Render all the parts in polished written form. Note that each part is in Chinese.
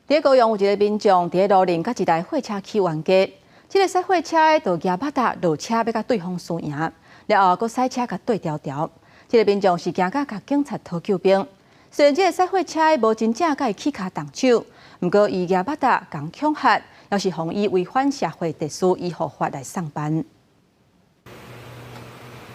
伫高雄有一个民众伫路宁甲一台货车起冤家，这个驶货车的就举巴达落车要甲对方输赢，然后佫驶车甲对调调。这个民众是惊甲甲警察讨救兵。虽然这个驶货车无真正甲伊起骹动手，不过伊举巴达共恐吓，要是防伊违反社会秩序，依互法来上班。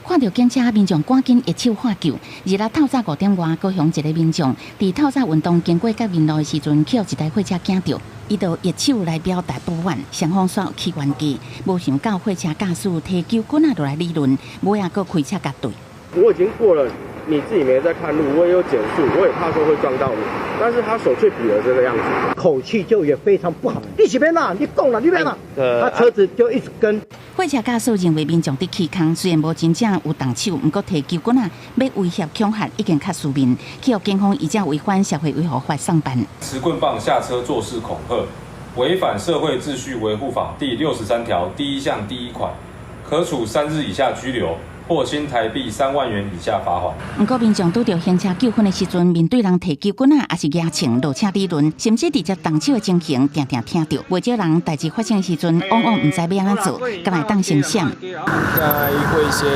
看到警车，民众赶紧一手喊救。日头透早5点外，高雄一个民众伫透早运动经过革命路的时阵，去有一台货车惊到，伊就一手来表达不满，双方煞有起冤家。无想到货车驾驶摕球棍落来理论，尾啊，佫开车甲对。我已经过了，你自己没在看路，我也有减速，我也怕说会撞到你，但是他手却比了这个样子，口气就也非常不好。你这边啦，你讲了，你边啦，他车子就一直跟。 货车驾驶认为民众伫起坑，虽然无真正有动手，不过摕球棍要威胁恐吓，已经较书面，去予警方依照违反社会维护法上班。持棍棒下车做事恐吓，违反社会秩序维护法第63条第1项第1款，可处3日以下拘留。 或新台币3万元以下罚款。不过，民众拄到现车纠纷的时阵，面对人摕球棍还是压枪落车理论，甚至直接动手的情形，常常听到。不少人代志发生的时阵，往往唔知要安怎做，敢来当成想。应该会先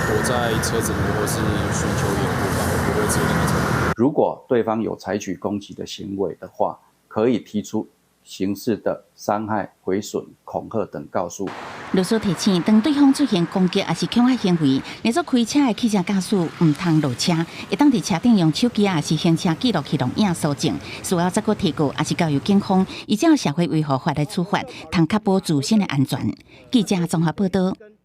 躲在车子里，或是寻求掩护吧，不会直接跟他冲。如果对方有采取攻击的行为的话，可以提出刑事的伤害、毁损、恐吓等告诉。 律师提醒，当对方出现攻击还是恐吓行为，你做开车的汽车驾驶唔通落车，会当伫车顶用手机还是行车记录器录影搜证，需要再个提告还是交由警方依照社会维护法来处罚，通确保自身的安全。记者综合报道。